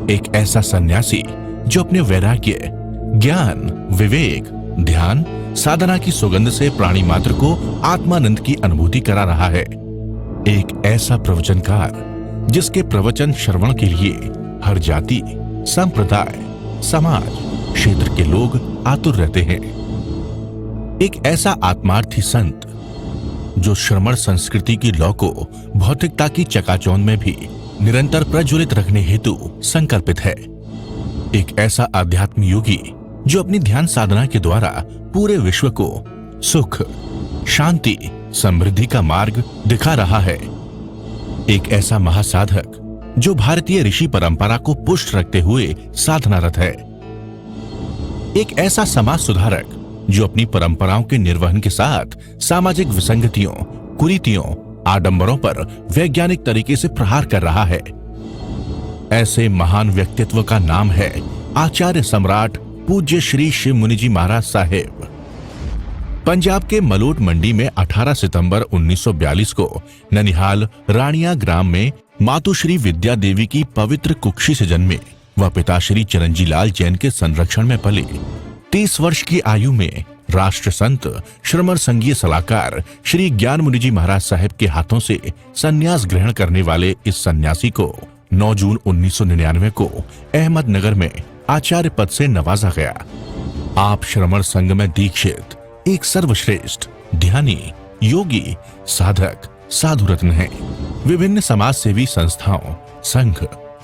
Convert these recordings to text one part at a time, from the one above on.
एक ऐसा सन्यासी जो अपने वैराग्य, ज्ञान, विवेक, ध्यान, साधना की सुगंध से प्राणी मात्र को आत्मानंद की अनुभूति करा रहा है। एक ऐसा प्रवचनकार जिसके प्रवचन श्रवण के लिए हर जाति, संप्रदाय, समाज, क्षेत्र के लोग आतुर रहते हैं। एक ऐसा आत्मार्थी संत जो श्रमण संस्कृति की लौ को भौतिकता की चकाचौंध में भी निरंतर प्रज्वलित रखने हेतु संकल्पित है। एक ऐसा आध्यात्म योगी जो अपनी ध्यान साधना के द्वारा पूरे विश्व को सुख, शांति, समृद्धि का मार्ग दिखा रहा है। एक ऐसा महासाधक जो भारतीय ऋषि परंपरा को पुष्ट रखते हुए साधनारत है। एक ऐसा समाज सुधारक जो अपनी परंपराओं के निर्वहन के साथ सामाजिक विसंगतियों, कुरीतियों, आडंबरों पर वैज्ञानिक तरीके से प्रहार कर रहा है। ऐसे महान व्यक्तित्व का नाम है आचार्य सम्राट पूज्य श्री शिव मुनि जी महाराज साहेब। पंजाब के मलोट मंडी में 18 सितंबर 1942 को ननिहाल रानिया ग्राम में मातुश्री विद्या देवी की पवित्र कुक्षी से जन्मे व पिताश्री चिरंजीलाल जैन के संरक्षण में पले। 30 वर्ष की आयु में राष्ट्र संत श्रमण संघीय सलाहकार श्री ज्ञान मुनि जी महाराज साहेब के हाथों से संन्यास ग्रहण करने वाले इस सन्यासी को 9 जून 1999 को अहमदनगर में आचार्य पद से नवाजा गया। आप श्रमण संघ में दीक्षित एक सर्वश्रेष्ठ ध्यानी, योगी, साधक, साधु रत्न हैं। विभिन्न समाज सेवी संस्थाओं, संघ,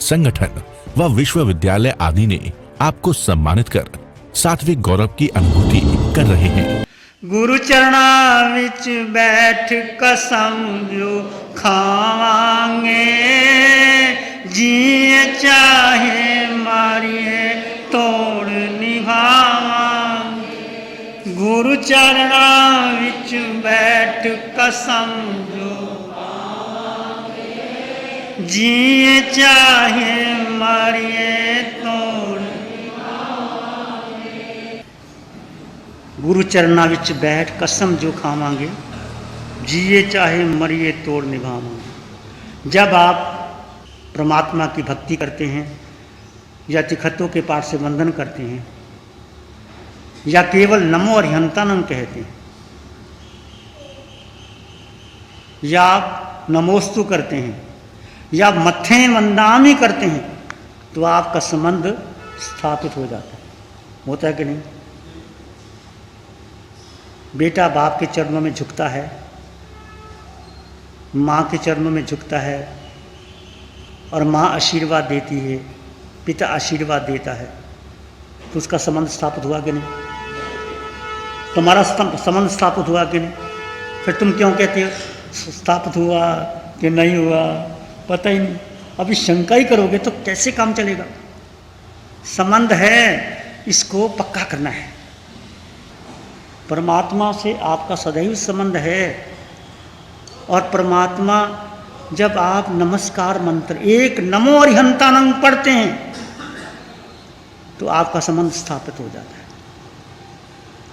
संगठन व विश्वविद्यालय आदि ने आपको सम्मानित कर सात्विक गौरव की अनुभूति कर रहे हैं। गुरु चरणा विच बैठ कसम जो खावांगे, जिए चाहे मारिए तोड़ निभावांगे। गुरु चरणा विच बैठ कसम जो खावांगे, जिए चाहे मारिए तोड़ निभावांगे। गुरु चरणा विच बैठ कसम जो खावांगे, जिए चाहे मरिए तोड़ निभावांगे। जब आप परमात्मा की भक्ति करते हैं या तिखतों के पाठ से वंदन करते हैं या केवल नमो अरिहंतानम कहते हैं या आप नमोस्तु करते हैं या मत्थे वंदामी करते हैं, तो आपका संबंध स्थापित हो जाता है। होता है कि नहीं? बेटा बाप के चरणों में झुकता है, माँ के चरणों में झुकता है और माँ आशीर्वाद देती है, पिता आशीर्वाद देता है, तो उसका संबंध स्थापित हुआ कि नहीं? तुम्हारा संबंध स्थापित हुआ कि नहीं? फिर तुम क्यों कहते हो स्थापित हुआ कि नहीं हुआ? पता ही नहीं। अभी शंका ही करोगे तो कैसे काम चलेगा? संबंध है, इसको पक्का करना है। परमात्मा से आपका सदैव संबंध है और परमात्मा जब आप नमस्कार मंत्र एक नमो अरिहंतानम पढ़ते हैं तो आपका संबंध स्थापित हो जाता है।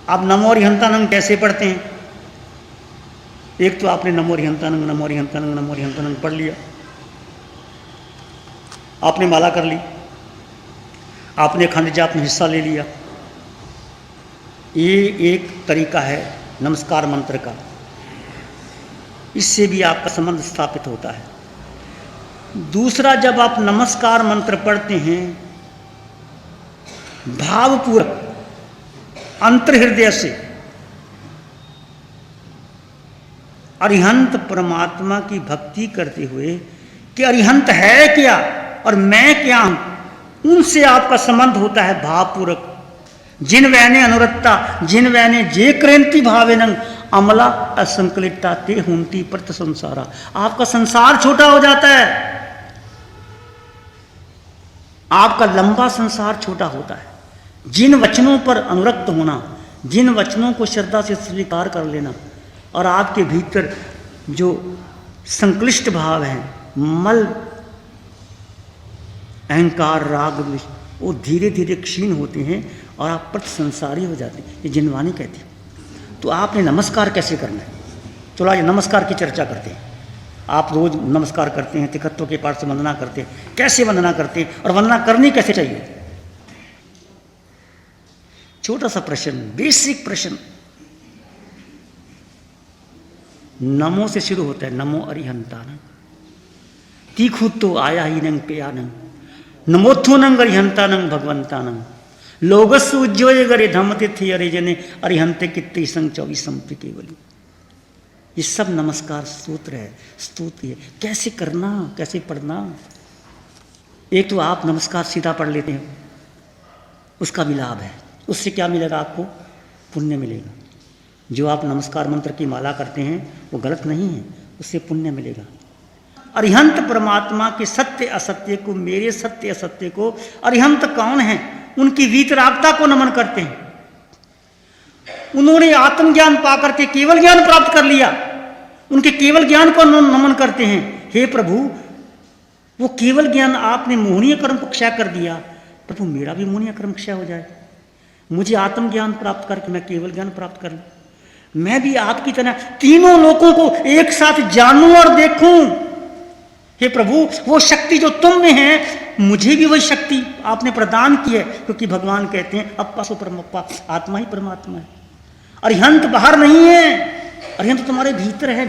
आप नमो अरिहंतानम कैसे पढ़ते हैं? एक तो आपने नमो अरिहंतानम नमो अरिहंतानम नमो अरिहंतानम पढ़ लिया, आपने माला कर ली, आपने अखंड जाप में हिस्सा ले लिया। ये एक तरीका है नमस्कार मंत्र का, इससे भी आपका संबंध स्थापित होता है। दूसरा, जब आप नमस्कार मंत्र पढ़ते हैं भावपूर्वक अंतर्हृदय से, अरिहंत परमात्मा की भक्ति करते हुए कि अरिहंत है क्या और मैं क्या हूं, उनसे आपका संबंध होता है भावपूर्वक। जिन वैने अनुरक्ता जिन वैने जे क्रांति भावेनं अमला असंकलितता ते हुंती प्रत संसारा। आपका संसार छोटा हो जाता है, आपका लंबा संसार छोटा होता है। जिन वचनों पर अनुरक्त होना, जिन वचनों को श्रद्धा से स्वीकार कर लेना और आपके भीतर जो संक्लिष्ट भाव हैं, मल, अहंकार, राग, द्वेष, वो धीरे धीरे क्षीण होते हैं और आप प्रत संसारी हो जाते हैं। ये जिनवानी कहती है। तो आपने नमस्कार कैसे करना है? चलो आज नमस्कार की चर्चा करते हैं। आप रोज नमस्कार करते हैं, तिखत्व के पाठ से वंदना करते हैं, कैसे वंदना करते हैं और वंदना करनी कैसे चाहिए? छोटा सा प्रश्न, बेसिक प्रश्न। नमो से शुरू होता है, नमो अरिहंतानंग, तीखू तो आया ही नंग पेयानंग, नमोत्थो नंग अरिहंतानंग भगवंतानंग, लोगस उज्जवय गरे धमते थे अरे जने अरिहंते कित्ते संग 24 संपि केवली। ये सब नमस्कार सूत्र है, स्तुति है। कैसे करना, कैसे पढ़ना? एक तो आप नमस्कार सीधा पढ़ लेते हैं, उसका भी लाभ है। उससे क्या मिलेगा आपको? पुण्य मिलेगा। जो आप नमस्कार मंत्र की माला करते हैं वो गलत नहीं है, उससे पुण्य मिलेगा। अरिहंत परमात्मा के सत्य असत्य को, मेरे सत्य असत्य को, अरिहंत कौन है? उनकी वीतरागता को नमन करते हैं। उन्होंने आत्मज्ञान पाकर के केवल ज्ञान प्राप्त कर लिया, उनके केवल ज्ञान को नमन करते हैं। हे प्रभु, वो केवल ज्ञान आपने मोहनीय कर्म को क्षय कर दिया, प्रभु मेरा भी मोहनीय कर्म क्षय हो जाए, मुझे आत्मज्ञान प्राप्त करके मैं केवल ज्ञान प्राप्त कर लूं, मैं भी आपकी तरह तीनों लोगों को एक साथ जानूं और देखूं। हे प्रभु, वो शक्ति जो तुम में है, मुझे भी वही शक्ति आपने प्रदान की है, क्योंकि भगवान कहते हैं अप्पा सो परमप्पा, आत्मा ही परमात्मा है। अरिहंत बाहर नहीं है, अरिहंत तुम्हारे भीतर है।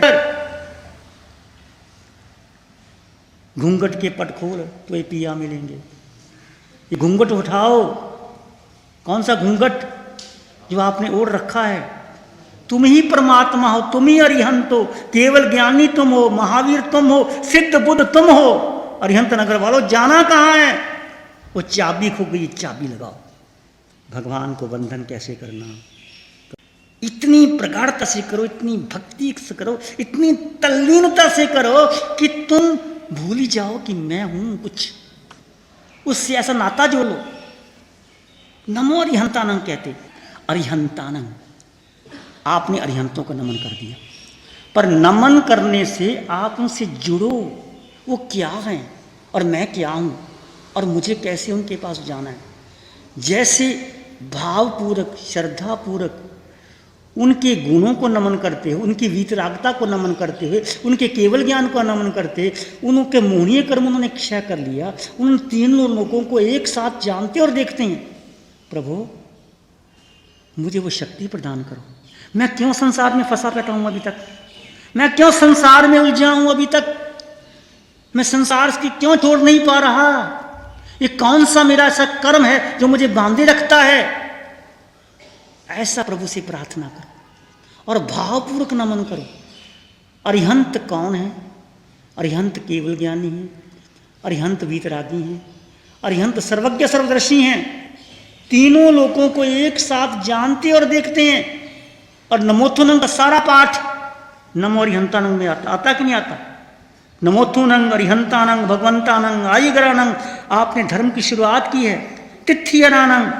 घूंघट के पट खोल तो ये पिया मिलेंगे। ये घूंघट उठाओ। कौन सा घूंघट? जो आपने ओढ़ रखा है। तुम ही परमात्मा हो, तुम ही अरिहंत हो, केवल ज्ञानी तुम हो, महावीर तुम हो, सिद्ध बुद्ध तुम हो। अरिहंत नगर वालों, जाना कहाँ है? वो चाबी खो गई, चाबी लगाओ। भगवान को बंधन कैसे करना? इतनी प्रगाढ़ता से करो, इतनी भक्ति से करो, इतनी तल्लीनता से करो कि तुम भूल ही जाओ कि मैं हूं कुछ। उससे ऐसा नाता जोड़ो। नमो अरिहंतानंग कहते, अरिहंतानंग, आपने अरिहंतों का नमन कर दिया। पर नमन करने से आप उनसे जुड़ो, वो क्या हैं और मैं क्या हूं और मुझे कैसे उनके पास जाना है। जैसे भावपूर्वक, श्रद्धापूर्वक उनके गुणों को नमन करते हुए, उनकी वीतरागता को नमन करते हुए, उनके केवल ज्ञान को नमन करते, उनके मोहनीय कर्म उन्होंने क्षय कर लिया, उन तीनों लोगों को एक साथ जानते और देखते हैं। प्रभु, मुझे वो शक्ति प्रदान करो। मैं क्यों संसार में फंसा बैठा हूं अभी तक? मैं क्यों संसार में उलझा हूं अभी तक? मैं संसार की क्यों छोड़ नहीं पा रहा? ये कौन सा मेरा ऐसा कर्म है जो मुझे बांधे रखता है? ऐसा प्रभु से प्रार्थना करो और भावपूर्वक नमन करो। अरिहंत कौन है? अरिहंत केवल ज्ञानी है, अरिहंत वीतरागी है, अरिहंत सर्वज्ञ सर्वदर्शी हैं। तीनों लोगों को एक साथ जानते और देखते हैं। और नमोत्थनंग का सारा पाठ नमो अरिहंतानंग में आता कि नहीं आता? नमोत्थनंग अरिहंतानंग भगवंतानंग आयिगरानंग, आपने धर्म की शुरुआत की है। तिथियनानंग,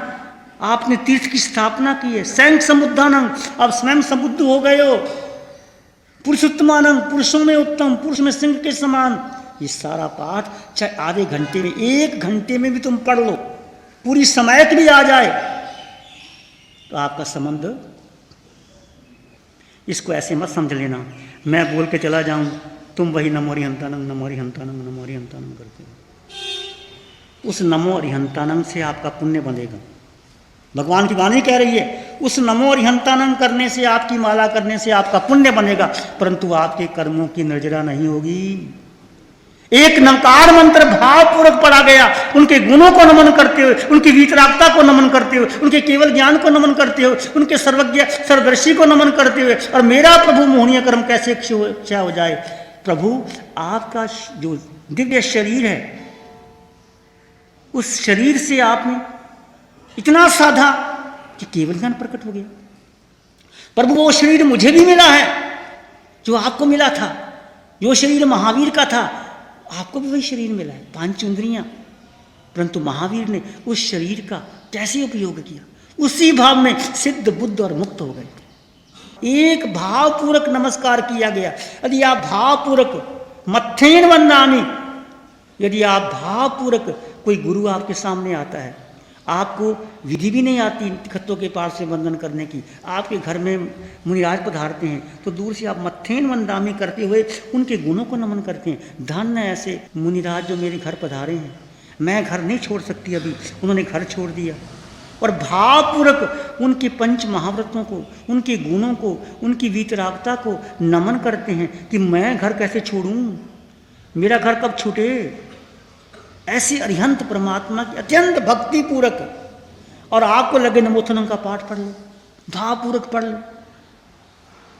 आपने तीर्थ की स्थापना की है। सैंक समुद्धानंग, आप स्वयं समुद्ध हो गए हो। पुरुषोत्तमानंग, पुरुषों में उत्तम, पुरुष में सिंह के समान। ये सारा पाठ चाहे आधे घंटे में, 1 घंटे में भी तुम पढ़ लो, पूरी समय के लिए आ जाए, तो आपका संबंध। इसको ऐसे मत समझ लेना मैं बोल के चला जाऊं, तुम वही नमो अरिहंतानंग नमो अरिहंतानंग नमो अरिहंतानंग करते हो। उस नमो अरिहंतानंग से आपका पुण्य बनेगा। भगवान की वाणी कह रही है, उस नमो अरिहंतानंग करने से, आपकी माला करने से आपका पुण्य बनेगा, परंतु आपके कर्मों की नजरा नहीं होगी। एक नवकार मंत्र भावपूर्वक पढ़ा गया, उनके गुणों को नमन करते हुए, उनकी वीतरागता को नमन करते हुए, उनके केवल ज्ञान को नमन करते हुए, उनके सर्वज्ञ सर्वदर्शी को नमन करते हुए, और मेरा प्रभु मोहनीय कर्म कैसे क्षय हो जाए। प्रभु, आपका जो दिव्य शरीर है, उस शरीर से आपने इतना साधा कि केवल ज्ञान प्रकट हो गया। प्रभु, वो शरीर मुझे भी मिला है जो आपको मिला था। जो शरीर महावीर का था, आपको भी वही शरीर मिला है, 5 इंद्रियां। परंतु महावीर ने उस शरीर का कैसे उपयोग किया? उसी भाव में सिद्ध बुद्ध और मुक्त हो गए। एक भावपूर्वक नमस्कार किया गया। यदि आप भावपूर्वक मत्थेन वंदामि, यदि आप भावपूर्वक, कोई गुरु आपके सामने आता है, आपको विधि भी नहीं आती खत्तों के पार से वंदन करने की। आपके घर में मुनिराज पधारते हैं तो दूर से आप मत्थेन वंदामी करते हुए उनके गुणों को नमन करते हैं। धन्य ऐसे मुनिराज जो मेरे घर पधारे हैं। मैं घर नहीं छोड़ सकती अभी, उन्होंने घर छोड़ दिया। और भावपूर्वक उनके पंच महाव्रतों को, उनके गुणों को, उनकी वीतरागता को नमन करते हैं कि मैं घर कैसे छोड़ूं, मेरा घर कब छूटे। ऐसे अरिहंत परमात्मा की अत्यंत भक्ति पूर्वक, और आपको लगे नमोथनम का पाठ पढ़ लो, भावपूर्वक पढ़ लो,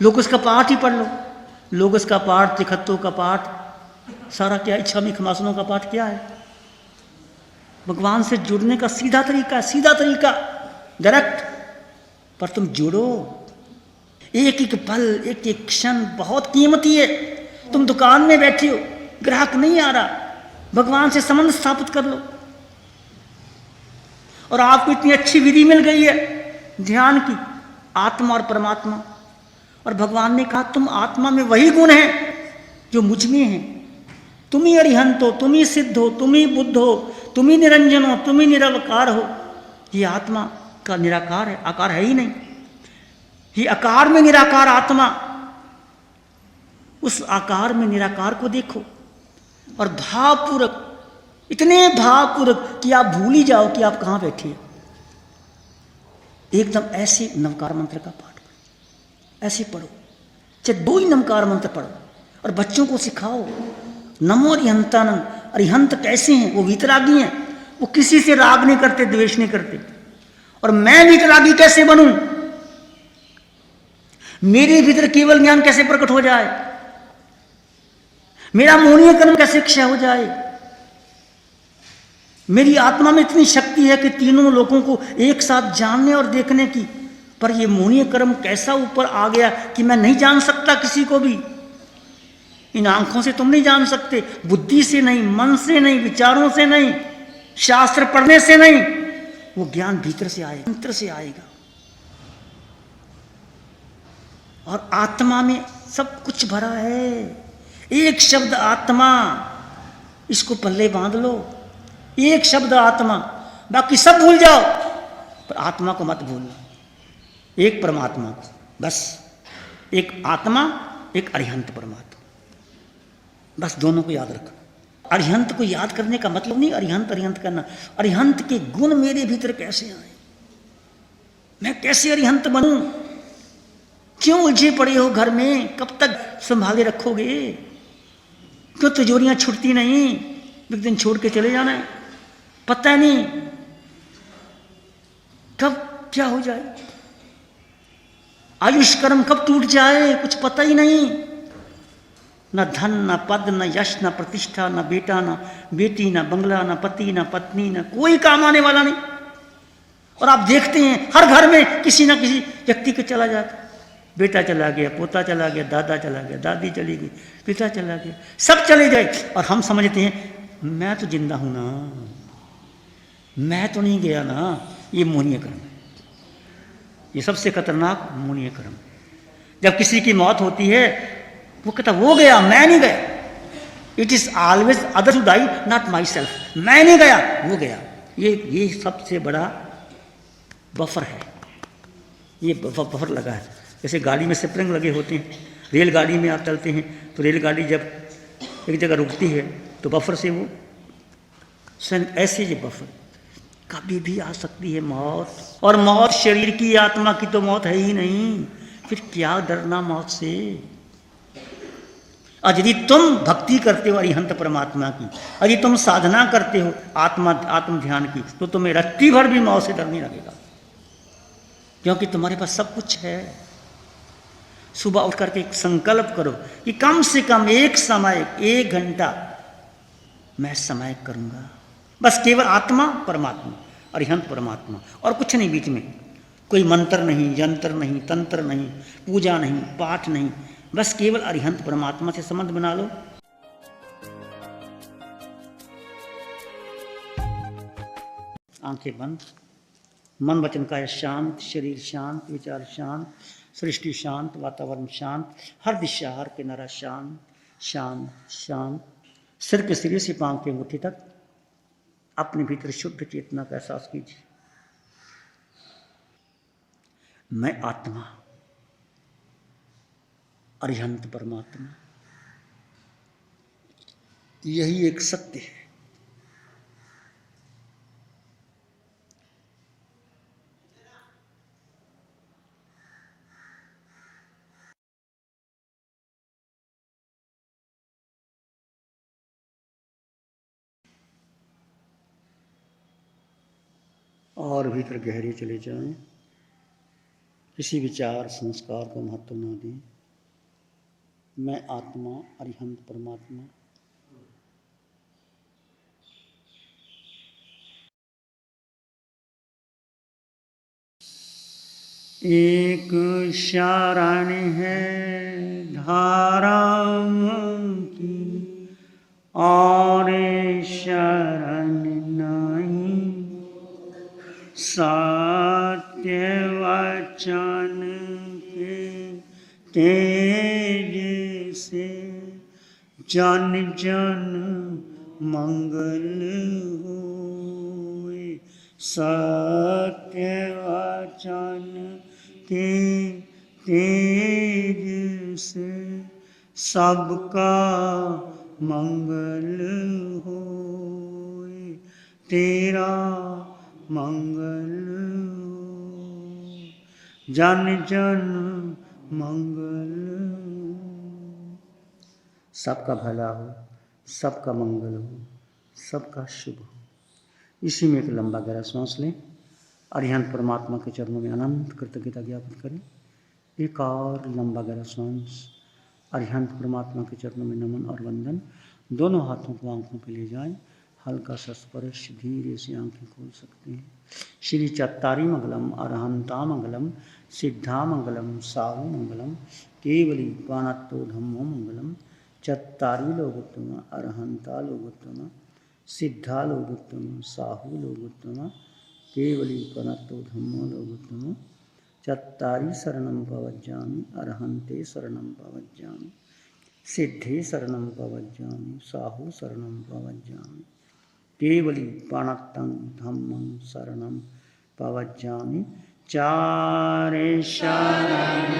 लोगोस का पाठ ही पढ़ लो। लोगोस का पाठ, तिखत्तों का पाठ, सारा क्या इच्छामी खमासनों का पाठ क्या है? भगवान से जुड़ने का सीधा तरीका डायरेक्ट। पर तुम जुड़ो, एक एक पल, एक एक क्षण बहुत कीमती है। तुम दुकान में बैठे हो, ग्राहक नहीं आ रहा, भगवान से संबंध स्थापित कर लो। और आपको इतनी अच्छी विधि मिल गई है ध्यान की, आत्मा और परमात्मा। और भगवान ने कहा तुम आत्मा में वही गुण है जो मुझ में है। तुम ही अरिहंत हो, तुम ही सिद्ध हो, तुम ही बुद्ध हो, तुम ही निरंजन हो, तुम ही निरवकार हो। ये आत्मा का निराकार है, आकार है ही नहीं। ये आकार में निराकार आत्मा, उस आकार में निराकार को देखो और भावपूर्वक, इतने भावपूर्वक कि आप भूल ही जाओ कि आप कहां बैठे हो। एकदम ऐसे नमकार मंत्र का पाठ करो, ऐसे पढ़ो, चाहे 2 ही नमकार मंत्र पढ़ो और बच्चों को सिखाओ। नमो अरिहंतानंद, अरिहंत कैसे हैं? वो वीतरागी हैं, वो किसी से राग नहीं करते, द्वेष नहीं करते। और मैं वीतरागी कैसे बनूं? मेरे भीतर केवल ज्ञान कैसे प्रकट हो जाए? मेरा मोहनीय कर्म कैसे क्षय हो जाए? मेरी आत्मा में इतनी शक्ति है कि तीनों लोगों को एक साथ जानने और देखने की, पर यह मोहनीय कर्म कैसा ऊपर आ गया कि मैं नहीं जान सकता किसी को भी। इन आंखों से तुम नहीं जान सकते, बुद्धि से नहीं, मन से नहीं, विचारों से नहीं, शास्त्र पढ़ने से नहीं, वो ज्ञान भीतर से आएगा, अंतर से आएगा। और आत्मा में सब कुछ भरा है। एक शब्द आत्मा, इसको पल्ले बांध लो। एक शब्द आत्मा, बाकी सब भूल जाओ, पर आत्मा को मत भूलना। एक परमात्मा, बस एक आत्मा, एक अरिहंत परमात्मा, बस दोनों को याद रखो। अरिहंत को याद करने का मतलब नहीं अरिहंत अरिहंत करना। अरिहंत के गुण मेरे भीतर कैसे आए, मैं कैसे अरिहंत बनूं? क्यों उलझे पड़े हो घर में? कब तक संभाले रखोगे? क्यों तिजोरियां छुटती नहीं? एक दिन छोड़ के चले जाना है, पता नहीं कब क्या हो जाए। आयुष कर्म कब टूट जाए, कुछ पता ही नहीं। न धन, न पद, न यश, न प्रतिष्ठा, न बेटा, न बेटी, न बंगला, न पति, न पत्नी, न कोई काम आने वाला नहीं। और आप देखते हैं हर घर में किसी न किसी व्यक्ति के चला जाता, बेटा चला गया, पोता चला गया, दादा चला गया, दादी चली गई, पिता चला गया, सब चले जाए। और हम समझते हैं मैं तो जिंदा हूं ना, मैं तो नहीं गया ना। ये मोहनीय कर्म है, ये सबसे खतरनाक मोहनीय कर्म। जब किसी की मौत होती है वो कहता वो गया, मैं नहीं गया। It is always other to die, not myself. मैं नहीं गया, वो गया। ये सबसे बड़ा बफर है, ये बफर लगा है। जैसे गाड़ी में स्प्रिंग लगे होते हैं, रेलगाड़ी में आप चलते हैं तो रेलगाड़ी जब एक जगह रुकती है तो बफर से वो ऐसे ये बफर, कभी भी आ सकती है मौत। और मौत शरीर की, आत्मा की तो मौत है ही नहीं, फिर क्या डरना मौत से। और यदि तुम भक्ति करते हो अरिहंत परमात्मा की, यदि तुम साधना करते हो आत्म ध्यान की, तो तुम्हें रत्ती भर भी मौत से डर नहीं लगेगा, क्योंकि तुम्हारे पास सब कुछ है। सुबह उठ करके एक संकल्प करो कि कम से कम एक समय, 1 घंटा मैं समय करूंगा, बस केवल आत्मा परमात्मा, अरिहंत परमात्मा, और कुछ नहीं बीच में। कोई मंत्र नहीं, यंत्र नहीं, तंत्र नहीं, पूजा नहीं, पाठ नहीं, बस केवल अरिहंत परमात्मा से संबंध बना लो। आंखें बंद, मन वचन काया शांत, शरीर शांत, विचार शांत, सृष्टि शांत, वातावरण शांत, हर दिशा हर किनारा शांत शांत शांत। सिर के सिरे से पांव के अंगूठे तक अपने भीतर शुद्ध चेतना का एहसास कीजिए। मैं आत्मा, अरिहंत परमात्मा, यही एक सत्य है। और भीतर गहरे चले जाएं, किसी विचार संस्कार को महत्व न दें। मैं आत्मा, अरिहंत परमात्मा, एक शरण है धारा की और शरण नहीं, सत्य वचन के तेज से जन जन मंगल होए। सत्य वचन के तेज से सबका मंगल होए। तेरा मंगल हो, जन जन मंगल हो। सबका भला हो, सबका मंगल हो, सबका शुभ हो। इसी में एक लंबा गहरा सांस लें। अरिहंत परमात्मा के चरणों में अनंत कृतज्ञता ज्ञापन करें। एक और लंबा गहरा सांस। अरिहंत परमात्मा के चरणों में नमन और वंदन। दोनों हाथों को आंखों पे ले जाएं। हल्का सा स्पर्श, धीरे से आंखें खोल सकते हैं। श्री चत्तारी मंगलम, अरहंता मंगलम, सिद्धा मंगलम, साहु मंगलम, केवली पाणत्तो धम्मो मंगलम। चत्तारी लोकोत्तम, अरहंता लोकोत्तम, सिद्धा लोकोत्तम, साहु लोकोत्तम, केवली पाणत्तो धम्मो लोकोत्तम। चत्तारी शरणं पवज्जामि, अरहन्ते शरणं पवज्जामि, सिद्धे शरणं पवज्जामि, साहु शरणं पवज्जामि, केवली पाणत्तं धम्मं शरणं पवज्जामि। चारे शरण